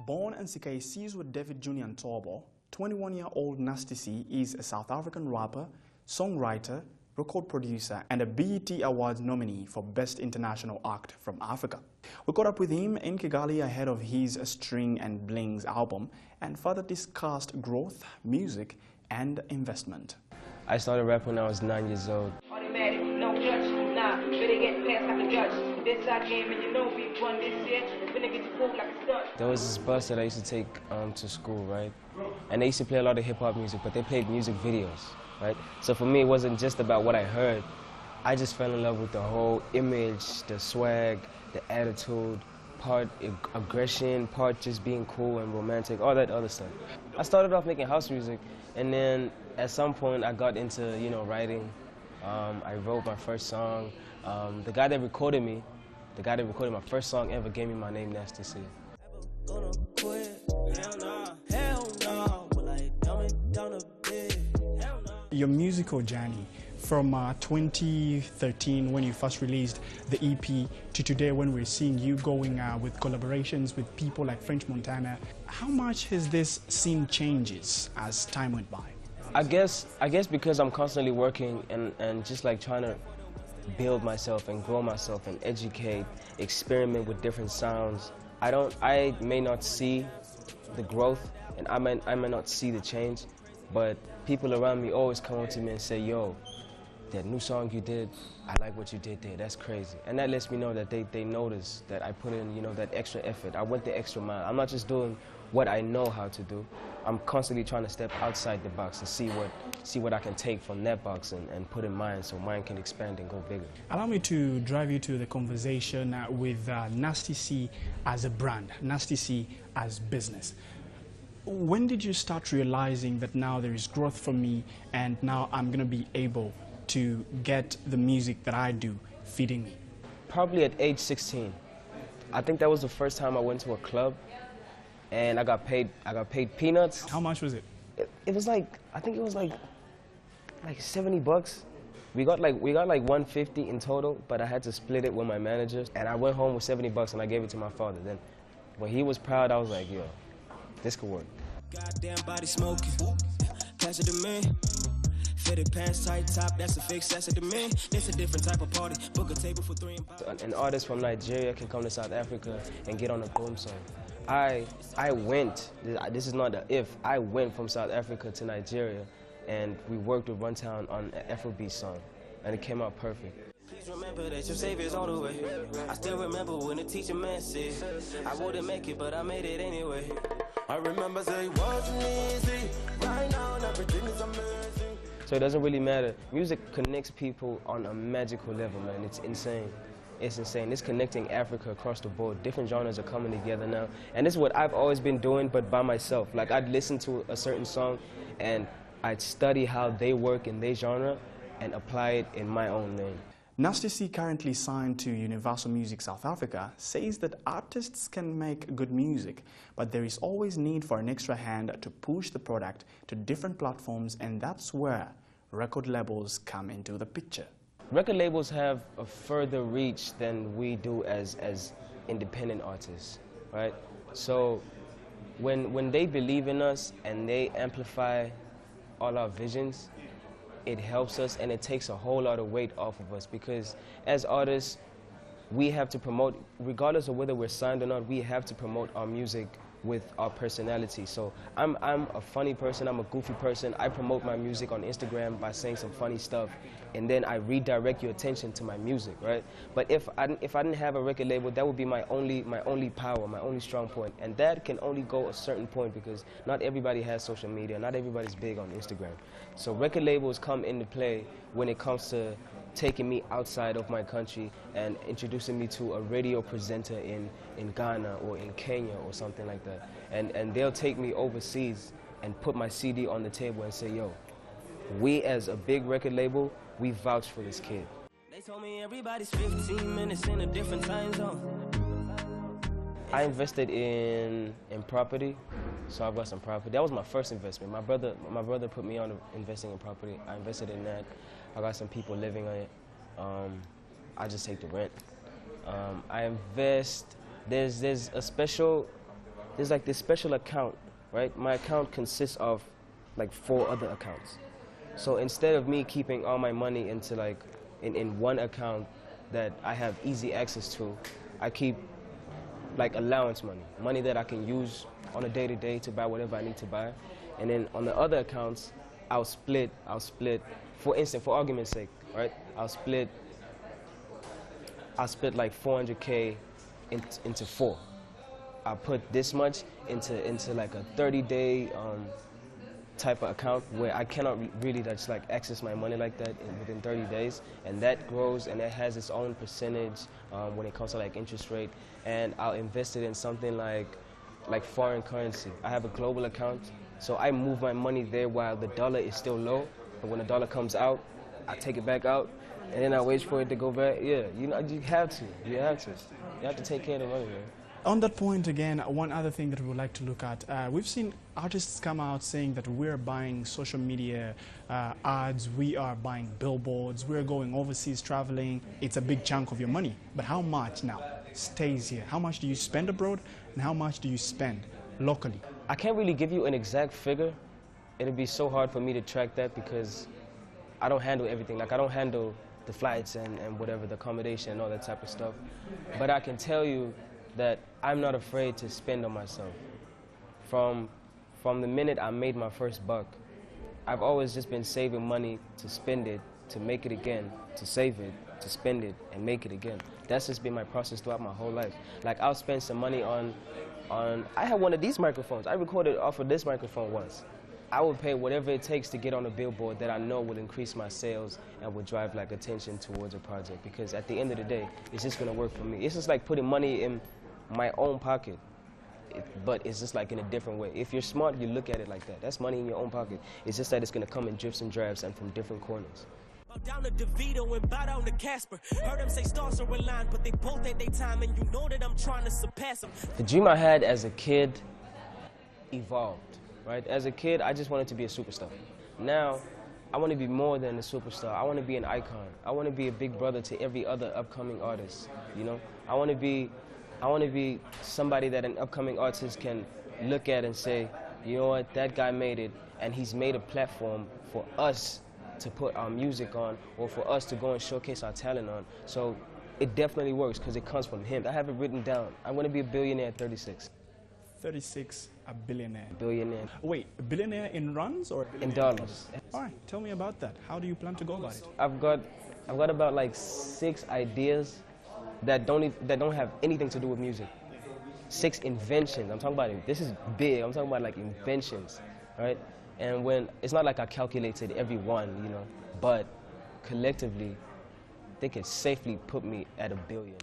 Born in Sikaisi's with David Jr. and Torbo, 21-year-old Nasty C is a South African rapper, songwriter, record producer, and a BET Awards nominee for Best International Act from Africa. We caught up with him in Kigali ahead of his String and Blings album and further discussed growth, music, and investment. I started rapping when I was 9 years old. Automatic, no judge, nah, better get past like a judge. This side game and you know we won this year, finna get you pulled like a stud. There was this bus that I used to take to school, right? And they used to play a lot of hip-hop music, but they played music videos, right? So for me, it wasn't just about what I heard. I just fell in love with the whole image, the swag, the attitude, part aggression, part just being cool and romantic, all that other stuff. I started off making house music, and then at some point I got into, writing. I wrote my first song. The guy that recorded my first song ever gave me my name, Nasty C. Your musical journey from 2013 when you first released the EP to today when we're seeing you going with collaborations with people like French Montana, how much has this seen changes as time went by? I guess because I'm constantly working and just like trying to build myself and grow myself and educate, experiment with different sounds. I may not see the growth and I may not see the change, but people around me always come up to me and say, yo, that new song you did, I like what you did there, that's crazy. And that lets me know that they notice that I put in, that extra effort. I went the extra mile. I'm not just doing what I know how to do. I'm constantly trying to step outside the box and see what I can take from that box and put in mine so mine can expand and go bigger. Allow me to drive you to the conversation with Nasty C as a brand, Nasty C as business. When did you start realizing that now there is growth for me and now I'm going to be able to get the music that I do feeding me? Probably at age 16. I think that was the first time I went to a club and I got paid peanuts. How much was it? It was like, I think it was like $70. We got like 150 in total, but I had to split it with my manager. And I went home with $70 and I gave it to my father. Then when he was proud, I was like, yo, this could work. Goddamn body smoking, cash it to me. Fitted pants, tight top, that's a fix, that's a demand. It's a different type of party, book a table for 3 and 5. An artist from Nigeria can come to South Africa and get on a boom song. I went, this is not an if, I went from South Africa to Nigeria and we worked with Runtown on an Afrobeat song and it came out perfect. Please remember that your savior's on the way. I still remember when the teacher man said I wouldn't make it, but I made it anyway. I remember saying it wasn't easy, right now everything is amazing. So it doesn't really matter. Music connects people on a magical level, man. It's insane. It's insane. It's connecting Africa across the board. Different genres are coming together now. And this is what I've always been doing, but by myself. Like, I'd listen to a certain song, and I'd study how they work in their genre and apply it in my own lane. Nasty C, currently signed to Universal Music South Africa, says that artists can make good music, but there is always need for an extra hand to push the product to different platforms, and that's where record labels come into the picture. Record labels have a further reach than we do as independent artists, right? So when they believe in us and they amplify all our visions, it helps us and it takes a whole lot of weight off of us, because as artists, we have to promote, regardless of whether we're signed or not, we have to promote our music with our personality. So I'm a funny person, I'm a goofy person. I promote my music on Instagram by saying some funny stuff, and then I redirect your attention to my music, right? But if I didn't have a record label, that would be my only power, my only strong point. And that can only go a certain point because not everybody has social media, not everybody's big on Instagram. So record labels come into play when it comes to taking me outside of my country and introducing me to a radio presenter in Ghana or in Kenya or something like that. And they'll take me overseas and put my CD on the table and say, yo, we as a big record label, we vouch for this kid. They told me everybody's 15 minutes in a different time zone. I invested in property, so I've got some property. That was my first investment. My brother put me on investing in property. I invested in that. I got some people living on it. I just take the rent. I invest. There's a special there's like this special account, right? My account consists of like 4 other accounts. So instead of me keeping all my money into like in one account that I have easy access to, I keep like allowance money, money that I can use on a day-to-day to buy whatever I need to buy. And then on the other accounts, I'll split, for instance, for argument's sake, right? I'll split like 400K into 4. I'll put this much into like a 30-day type of account where I cannot really just like access my money like that within 30 days, and that grows and that has its own percentage when it comes to like interest rate, and I'll invest it in something like foreign currency. I have a global account, so I move my money there while the dollar is still low, and when the dollar comes out, I take it back out, and then I wait for it to go back. Yeah, you know, you have to take care of the money, man. On that point again, one other thing that we would like to look at, we've seen artists come out saying that we're buying social media ads, we are buying billboards, we're going overseas traveling. It's a big chunk of your money. But how much now stays here? How much do you spend abroad and how much do you spend locally? I can't really give you an exact figure. It'd be so hard for me to track that because I don't handle everything. Like I don't handle the flights and whatever, the accommodation and all that type of stuff. But I can tell you that I'm not afraid to spend on myself. From the minute I made my first buck, I've always just been saving money to spend it, to make it again, to save it, to spend it, and make it again. That's just been my process throughout my whole life. Like I'll spend some money on I had one of these microphones. I recorded off of this microphone once. I would pay whatever it takes to get on a billboard that I know will increase my sales and would drive like attention towards a project, because at the end of the day, it's just gonna work for me. It's just like putting money in my own pocket, but it's just like in a different way. If you're smart, you look at it like that. That's money in your own pocket. It's just that it's gonna come in drifts and drabs and from different corners. Down to DeVito and bow down to Casper. Heard them say stars are aligned, but they both at their time, and you know that I'm trying to surpass them. The dream I had as a kid evolved, right? As a kid, I just wanted to be a superstar. Now, I want to be more than a superstar. I want to be an icon. I want to be a big brother to every other upcoming artist, you know? I want to be somebody that an upcoming artist can look at and say, you know what, that guy made it, and he's made a platform for us to put our music on, or for us to go and showcase our talent on. So it definitely works because it comes from him. I have it written down. I want to be a billionaire at 36. 36, a billionaire. Billionaire. Wait, a billionaire in runs or In dollars. All right, tell me about that. How do you plan to go about it? I've got about like 6 ideas that don't have anything to do with music. 6 inventions. I'm talking about it. This is big. I'm talking about like inventions, right? And when it's not like I calculated every one, you know, but collectively, they could safely put me at $1 billion.